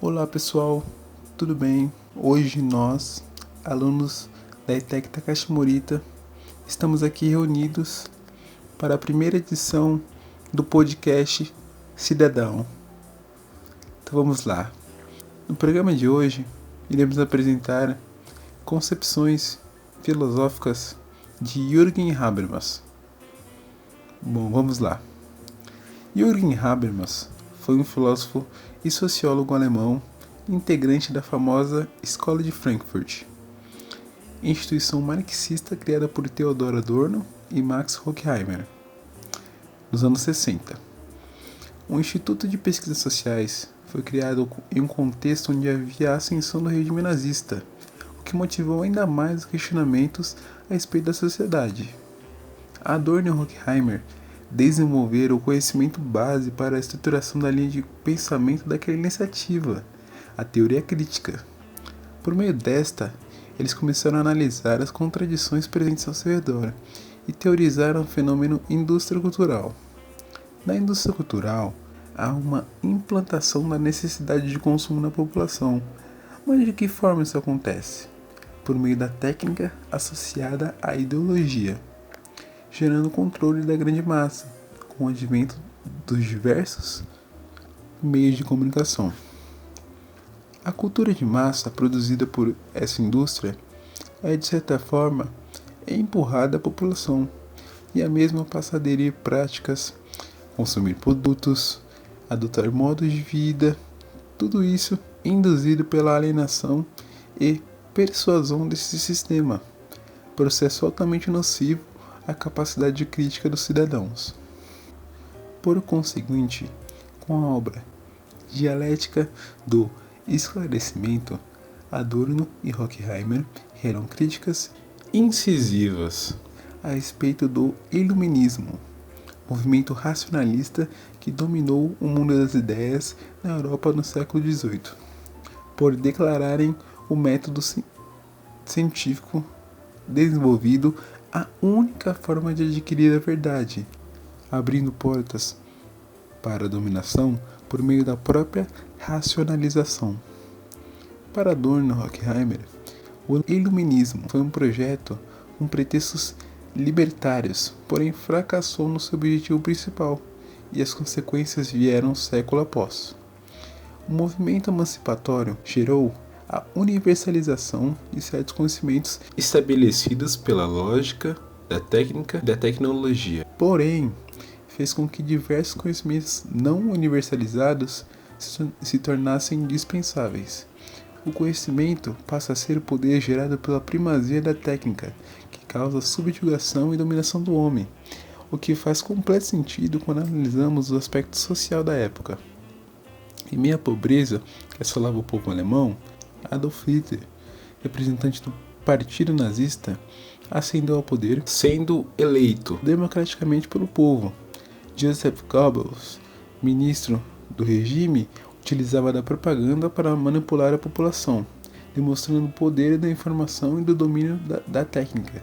Olá pessoal, tudo bem? Hoje nós, alunos da ETEC Takashi Morita, estamos aqui reunidos para a primeira edição do podcast Cidadão. Então vamos lá. No programa de hoje, iremos apresentar concepções filosóficas de Jürgen Habermas. Bom, vamos lá. Jürgen Habermas foi um filósofo e sociólogo alemão, integrante da famosa Escola de Frankfurt, instituição marxista criada por Theodor Adorno e Max Horkheimer, nos anos 60. O Instituto de Pesquisas Sociais foi criado em um contexto onde havia a ascensão do regime nazista, o que motivou ainda mais os questionamentos a respeito da sociedade. Adorno e Horkheimer desenvolveram o conhecimento base para a estruturação da linha de pensamento daquela iniciativa, a teoria crítica. Por meio desta, eles começaram a analisar as contradições presentes ao seu redor e teorizaram o fenômeno indústria cultural. Na indústria cultural, há uma implantação da necessidade de consumo na população. Mas de que forma isso acontece? Por meio da técnica associada à ideologia, gerando controle da grande massa, com o advento dos diversos meios de comunicação. A cultura de massa produzida por essa indústria é, de certa forma, empurrada à população, e a mesma passa a aderir práticas, consumir produtos, adotar modos de vida, tudo isso induzido pela alienação e persuasão desse sistema, processo altamente nocivo à capacidade crítica dos cidadãos. Por conseguinte, com a obra Dialética do Esclarecimento, Adorno e Horkheimer eram críticas incisivas a respeito do Iluminismo, movimento racionalista que dominou o mundo das ideias na Europa no século XVIII, por declararem o método científico desenvolvido a única forma de adquirir a verdade, abrindo portas para a dominação por meio da própria racionalização. Para Adorno e Horkheimer, o Iluminismo foi um projeto com pretextos libertários, porém fracassou no seu objetivo principal, e as consequências vieram século após. O movimento emancipatório gerou a universalização de certos conhecimentos estabelecidos pela lógica, da técnica e da tecnologia. Porém, fez com que diversos conhecimentos não universalizados se tornassem indispensáveis. O conhecimento passa a ser o poder gerado pela primazia da técnica, que causa subjugação e dominação do homem, o que faz completo sentido quando analisamos o aspecto social da época. Em meio à pobreza que assolava o povo alemão, Adolf Hitler, representante do Partido Nazista, ascendeu ao poder, sendo eleito democraticamente pelo povo. Joseph Goebbels, ministro do regime, utilizava da propaganda para manipular a população, demonstrando o poder da informação e do domínio da técnica.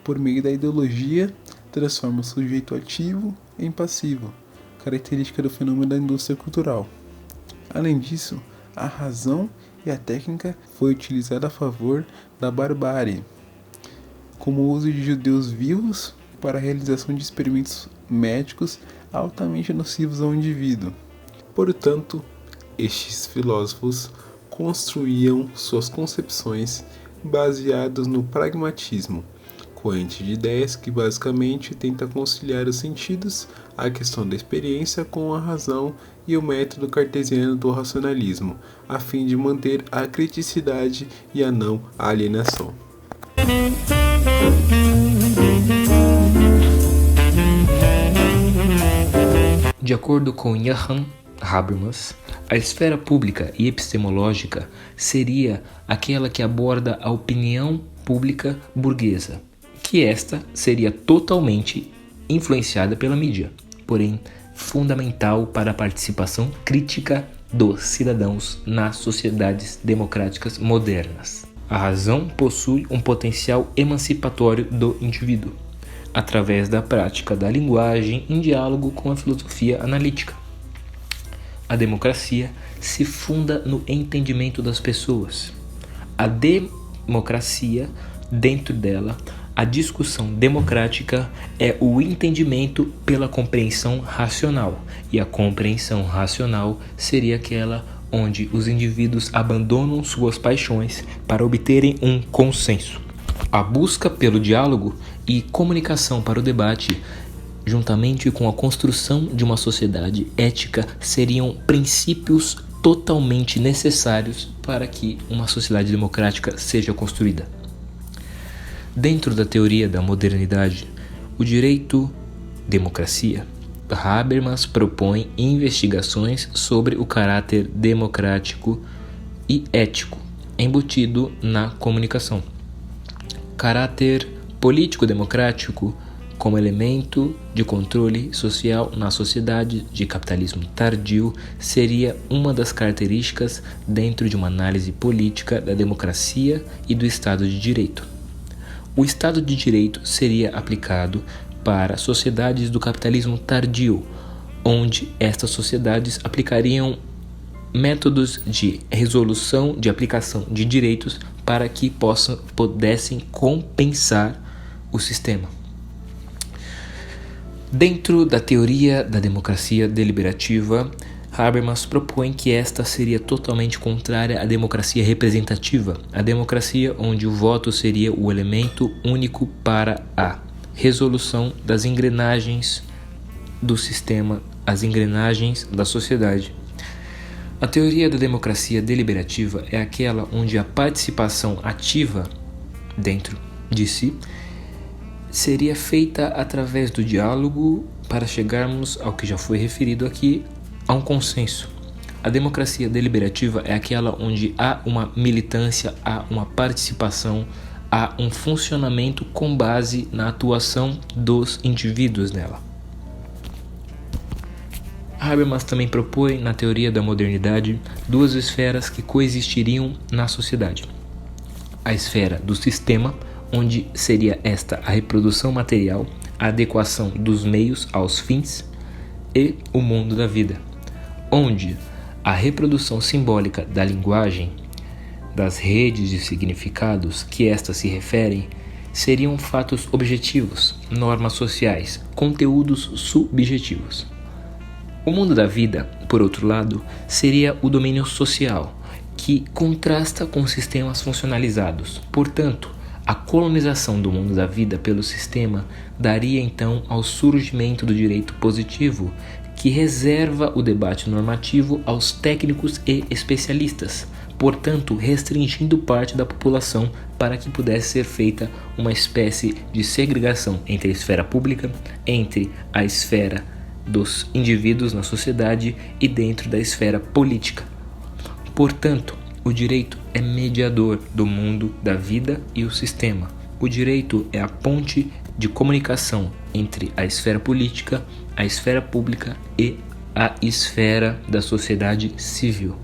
Por meio da ideologia, transforma o sujeito ativo em passivo, característica do fenômeno da indústria cultural. Além disso, a razão e a técnica foi utilizada a favor da barbárie, como o uso de judeus vivos para a realização de experimentos médicos altamente nocivos ao indivíduo. Portanto, estes filósofos construíam suas concepções baseadas no pragmatismo, corrente de ideias que basicamente tenta conciliar os sentidos, a questão da experiência com a razão e o método cartesiano do racionalismo, a fim de manter a criticidade e a não alienação. De acordo com Jürgen Habermas, a esfera pública e epistemológica seria aquela que aborda a opinião pública burguesa, que esta seria totalmente influenciada pela mídia, porém fundamental para a participação crítica dos cidadãos nas sociedades democráticas modernas. A razão possui um potencial emancipatório do indivíduo, através da prática da linguagem em diálogo com a filosofia analítica. A democracia se funda no entendimento das pessoas. A democracia, dentro dela, a discussão democrática é o entendimento pela compreensão racional, e a compreensão racional seria aquela onde os indivíduos abandonam suas paixões para obterem um consenso. A busca pelo diálogo e comunicação para o debate, juntamente com a construção de uma sociedade ética, seriam princípios totalmente necessários para que uma sociedade democrática seja construída. Dentro da teoria da modernidade, o direito democracia, Habermas propõe investigações sobre o caráter democrático e ético embutido na comunicação. Caráter político-democrático como elemento de controle social na sociedade de capitalismo tardio seria uma das características dentro de uma análise política da democracia e do Estado de Direito. O Estado de Direito seria aplicado para sociedades do capitalismo tardio, onde estas sociedades aplicariam métodos de resolução de aplicação de direitos para que pudessem compensar o sistema. Dentro da teoria da democracia deliberativa, Habermas propõe que esta seria totalmente contrária à democracia representativa, a democracia onde o voto seria o elemento único para a resolução das engrenagens do sistema, as engrenagens da sociedade. A teoria da democracia deliberativa é aquela onde a participação ativa dentro de si seria feita através do diálogo para chegarmos ao que já foi referido aqui, a um consenso. A democracia deliberativa é aquela onde há uma militância, há uma participação, há um funcionamento com base na atuação dos indivíduos nela. Habermas também propõe, na teoria da modernidade, duas esferas que coexistiriam na sociedade. A esfera do sistema, onde seria esta a reprodução material, a adequação dos meios aos fins, e o mundo da vida, onde a reprodução simbólica da linguagem, das redes de significados que estas se referem, seriam fatos objetivos, normas sociais, conteúdos subjetivos. O mundo da vida, por outro lado, seria o domínio social, que contrasta com sistemas funcionalizados. Portanto, a colonização do mundo da vida pelo sistema daria então ao surgimento do direito positivo, que reserva o debate normativo aos técnicos e especialistas, portanto restringindo parte da população para que pudesse ser feita uma espécie de segregação entre a esfera pública, entre a esfera dos indivíduos na sociedade e dentro da esfera política. Portanto, o direito é mediador do mundo da vida e o sistema. O direito é a ponte de comunicação entre a esfera política, a esfera pública e a esfera da sociedade civil.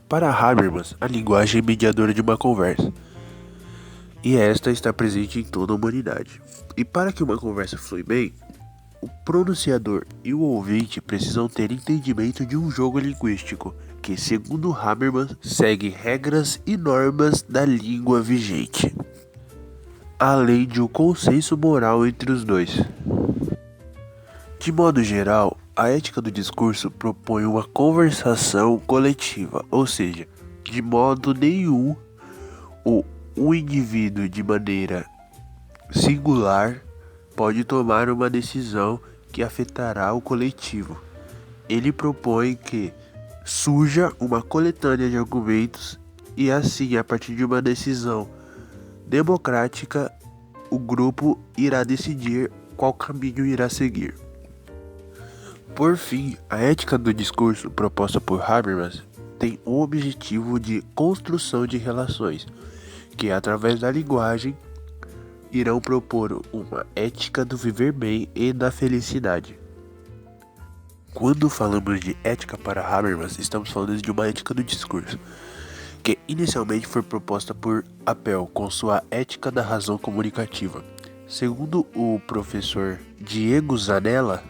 Para Habermas, a linguagem é mediadora de uma conversa, e esta está presente em toda a humanidade. E para que uma conversa flui bem, o pronunciador e o ouvinte precisam ter entendimento de um jogo linguístico, que, segundo Habermas, segue regras e normas da língua vigente, além de um consenso moral entre os dois. De modo geral, a ética do discurso propõe uma conversação coletiva, ou seja, de modo nenhum um indivíduo de maneira singular pode tomar uma decisão que afetará o coletivo. Ele propõe que surja uma coletânea de argumentos e assim, a partir de uma decisão democrática, o grupo irá decidir qual caminho irá seguir. Por fim, a ética do discurso proposta por Habermas tem o objetivo de construção de relações, que através da linguagem irão propor uma ética do viver bem e da felicidade. Quando falamos de ética para Habermas, estamos falando de uma ética do discurso, que inicialmente foi proposta por Appel com sua Ética da Razão Comunicativa. Segundo o professor Diego Zanella,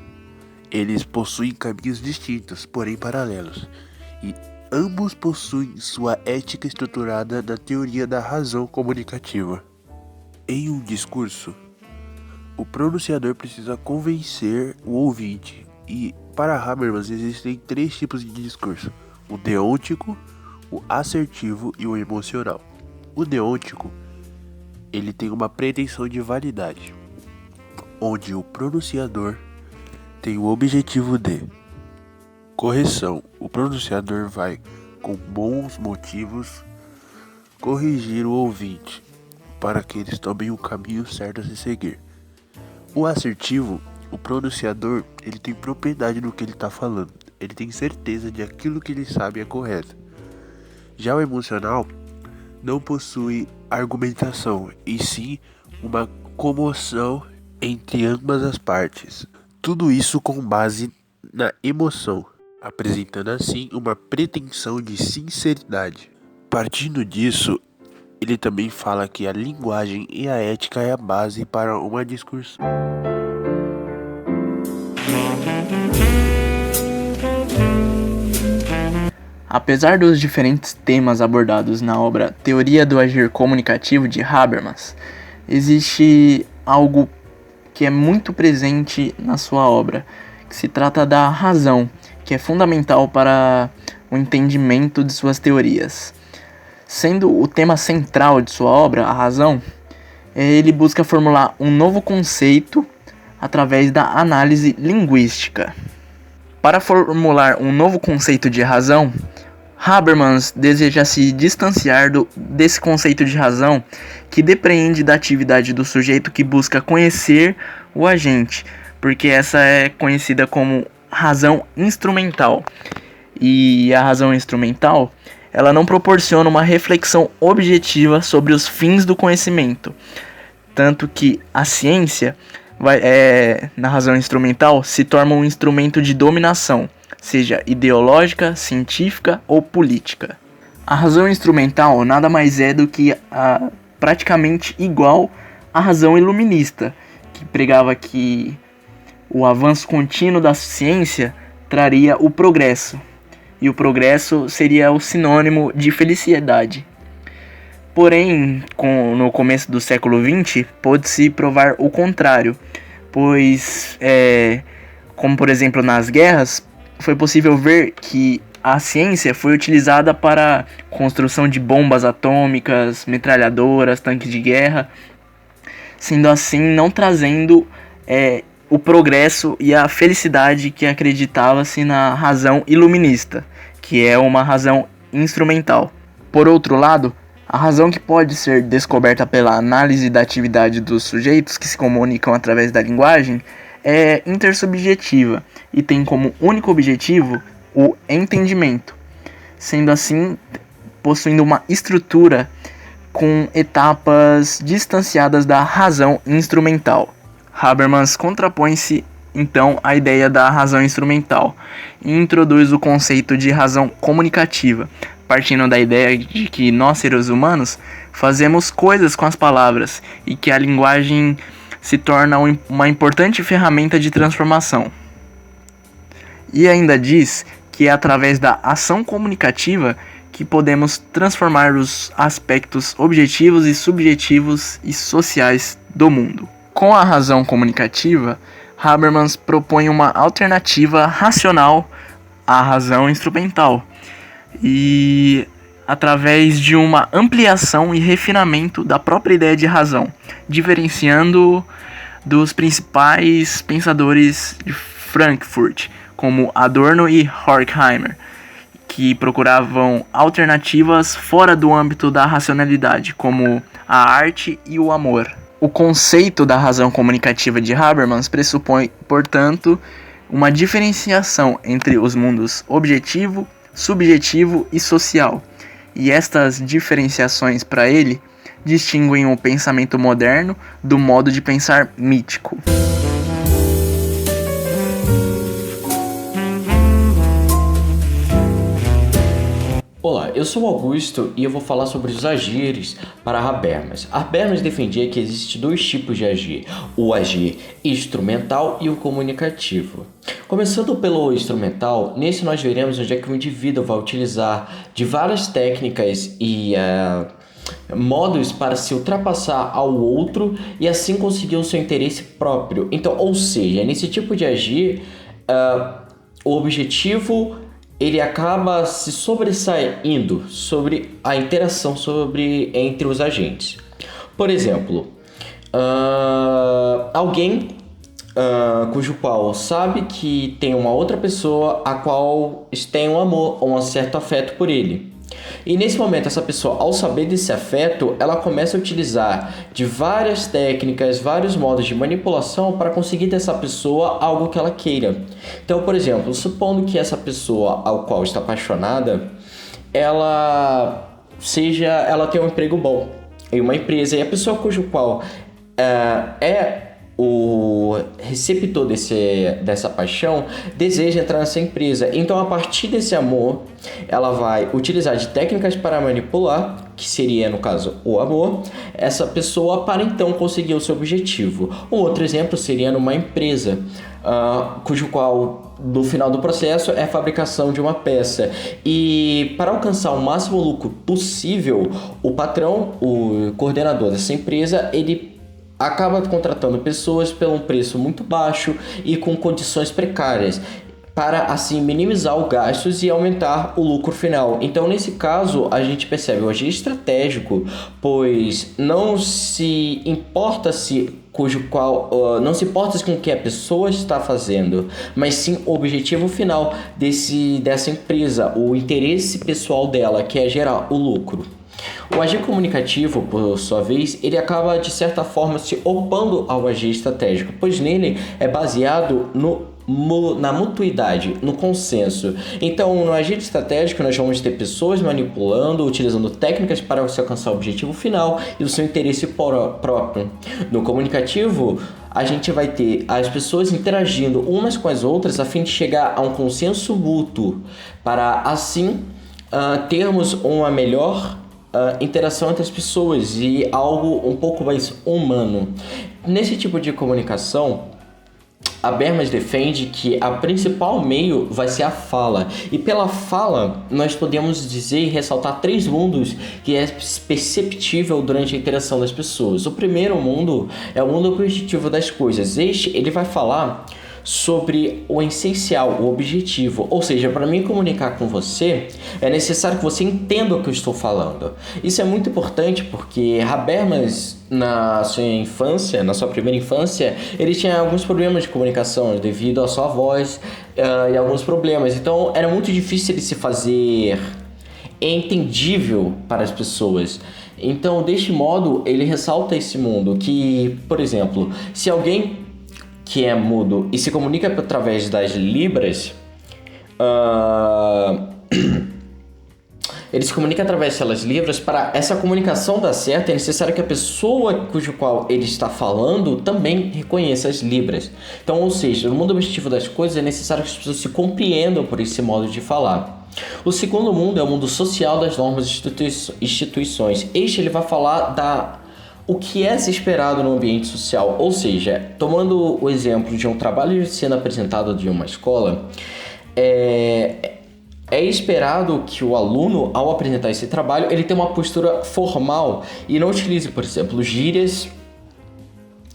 eles possuem caminhos distintos, porém paralelos, e ambos possuem sua ética estruturada na teoria da razão comunicativa. Em um discurso, o pronunciador precisa convencer o ouvinte, e para Habermas existem 3 tipos de discurso: o deôntico, o assertivo e o emocional. O deôntico, ele tem uma pretensão de validade, onde o pronunciador tem o objetivo de correção. O pronunciador vai, com bons motivos, corrigir o ouvinte para que eles tomem o caminho certo a se seguir. O assertivo, o pronunciador, ele tem propriedade no que ele está falando. Ele tem certeza de aquilo que ele sabe é correto. Já o emocional não possui argumentação, e sim uma comoção entre ambas as partes. Tudo isso com base na emoção, apresentando assim uma pretensão de sinceridade. Partindo disso, ele também fala que a linguagem e a ética é a base para uma discussão. Apesar dos diferentes temas abordados na obra Teoria do Agir Comunicativo de Habermas, existe algo que é muito presente na sua obra, que se trata da razão, que é fundamental para o entendimento de suas teorias. Sendo o tema central de sua obra, a razão, ele busca formular um novo conceito através da análise linguística. Para formular um novo conceito de razão, Habermas deseja se distanciar desse conceito de razão que depende da atividade do sujeito que busca conhecer o agente, porque essa é conhecida como razão instrumental. E a razão instrumental, ela não proporciona uma reflexão objetiva sobre os fins do conhecimento, tanto que a ciência, na razão instrumental, se torna um instrumento de dominação, seja ideológica, científica ou política. A razão instrumental nada mais é do que praticamente igual à razão iluminista, que pregava que o avanço contínuo da ciência traria o progresso, e o progresso seria o sinônimo de felicidade. Porém, no começo do século XX, pôde-se provar o contrário, pois, como por exemplo nas guerras, foi possível ver que a ciência foi utilizada para construção de bombas atômicas, metralhadoras, tanques de guerra, sendo assim não trazendo o progresso e a felicidade que acreditava-se na razão iluminista, que é uma razão instrumental. Por outro lado, a razão que pode ser descoberta pela análise da atividade dos sujeitos que se comunicam através da linguagem é intersubjetiva e tem como único objetivo o entendimento, sendo assim possuindo uma estrutura com etapas distanciadas da razão instrumental. Habermas contrapõe-se então à ideia da razão instrumental e introduz o conceito de razão comunicativa, partindo da ideia de que nós, seres humanos, fazemos coisas com as palavras e que a linguagem se torna uma importante ferramenta de transformação. E ainda diz que é através da ação comunicativa que podemos transformar os aspectos objetivos e subjetivos e sociais do mundo. Com a razão comunicativa, Habermas propõe uma alternativa racional à razão instrumental, e através de uma ampliação e refinamento da própria ideia de razão, diferenciando dos principais pensadores de Frankfurt, como Adorno e Horkheimer, que procuravam alternativas fora do âmbito da racionalidade, como a arte e o amor. O conceito da razão comunicativa de Habermas pressupõe, portanto, uma diferenciação entre os mundos objetivo, subjetivo e social, e estas diferenciações para ele distinguem o pensamento moderno do modo de pensar mítico. Olá, eu sou o Augusto e eu vou falar sobre os agires para Habermas. Habermas defendia que existem dois tipos de agir, o agir instrumental e o comunicativo. Começando pelo instrumental, nesse nós veremos onde é que o indivíduo vai utilizar de várias técnicas e modos para se ultrapassar ao outro e assim conseguir o seu interesse próprio. Então, ou seja, nesse tipo de agir, o objetivo ele acaba se sobressaindo sobre a interação entre os agentes. Por exemplo, alguém cujo qual sabe que tem uma outra pessoa a qual tem um amor ou um certo afeto por ele. E nesse momento, essa pessoa, ao saber desse afeto, ela começa a utilizar de várias técnicas, vários modos de manipulação para conseguir dessa pessoa algo que ela queira. Então, por exemplo, supondo que essa pessoa ao qual está apaixonada, ela tenha um emprego bom em uma empresa, e a pessoa cujo qual é o receptor dessa paixão deseja entrar nessa empresa. Então, a partir desse amor, ela vai utilizar de técnicas para manipular, que seria, no caso, o amor, essa pessoa para então conseguir o seu objetivo. Um outro exemplo seria numa empresa, cujo qual, no final do processo, é a fabricação de uma peça. E para alcançar o máximo lucro possível, o patrão, o coordenador dessa empresa, ele acaba contratando pessoas pelo um preço muito baixo e com condições precárias, para assim minimizar os gastos e aumentar o lucro final. Então, nesse caso, a gente percebe o agir estratégico, pois não se importa com o que a pessoa está fazendo, mas sim o objetivo final dessa empresa, o interesse pessoal dela, que é gerar o lucro. O agir comunicativo, por sua vez, ele acaba de certa forma se opondo ao agir estratégico, pois nele é baseado na mutuidade, no consenso. Então, no agir estratégico, nós vamos ter pessoas manipulando, utilizando técnicas para se alcançar o objetivo final e o seu interesse próprio. No comunicativo, a gente vai ter as pessoas interagindo umas com as outras a fim de chegar a um consenso mútuo, para assim termos uma melhor interação entre as pessoas e algo um pouco mais humano. Nesse tipo de comunicação, Habermas defende que a principal meio vai ser a fala. E pela fala, nós podemos dizer e ressaltar 3 mundos que é perceptível durante a interação das pessoas. O primeiro mundo é o mundo cognitivo das coisas. Ele vai falar sobre o essencial, o objetivo. Ou seja, para mim comunicar com você, é necessário que você entenda o que eu estou falando. Isso é muito importante porque Habermas, na sua primeira infância, ele tinha alguns problemas de comunicação devido à sua voz e alguns problemas. Então, era muito difícil ele se fazer entendível para as pessoas. Então, deste modo, ele ressalta esse mundo que, por exemplo, se alguém que é mudo e se comunica através das libras, ele se comunica através das libras. Para essa comunicação dar certo, é necessário que a pessoa cujo qual ele está falando também reconheça as libras. Então, ou seja, no mundo objetivo das coisas, é necessário que as pessoas se compreendam por esse modo de falar. O segundo mundo é o mundo social das normas e instituições. Ele vai falar o que é se esperado no ambiente social, ou seja, tomando o exemplo de um trabalho sendo apresentado de uma escola, é esperado que o aluno, ao apresentar esse trabalho, ele tenha uma postura formal e não utilize, por exemplo, gírias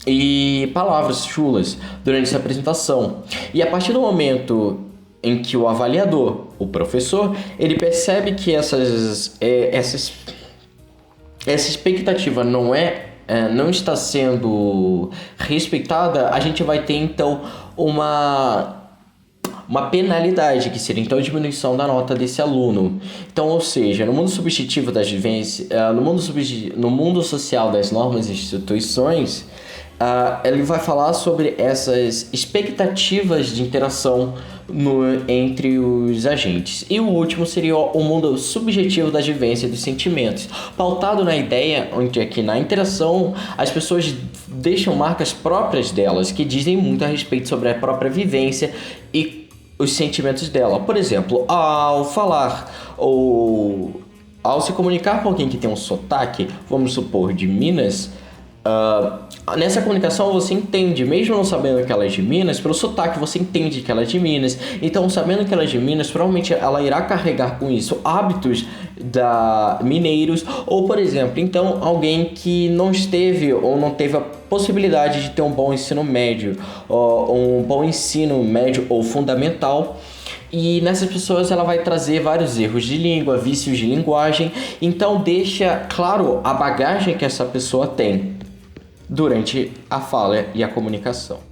e palavras chulas durante essa apresentação. E a partir do momento em que o avaliador, o professor, ele percebe que essa expectativa não está sendo respeitada, a gente vai ter então uma penalidade, que seria então a diminuição da nota desse aluno. Então, ou seja, no mundo subjetivo das vivências, no mundo social das normas e instituições, ele vai falar sobre essas expectativas de interação entre os agentes. E o último seria o mundo subjetivo da vivência dos sentimentos, pautado na ideia onde é que na interação as pessoas deixam marcas próprias delas, que dizem muito a respeito sobre a própria vivência e os sentimentos dela. Por exemplo, ao falar ou ao se comunicar com alguém que tem um sotaque, vamos supor, de Minas, nessa comunicação você entende, mesmo não sabendo que ela é de Minas, pelo sotaque você entende que ela é de Minas. Então, sabendo que ela é de Minas, provavelmente ela irá carregar com isso hábitos mineiros. Ou, por exemplo, então alguém que não esteve ou não teve a possibilidade de ter um bom ensino médio, ou um bom ensino médio ou fundamental. E nessas pessoas ela vai trazer vários erros de língua, vícios de linguagem. Então deixa claro a bagagem que essa pessoa tem durante a fala e a comunicação.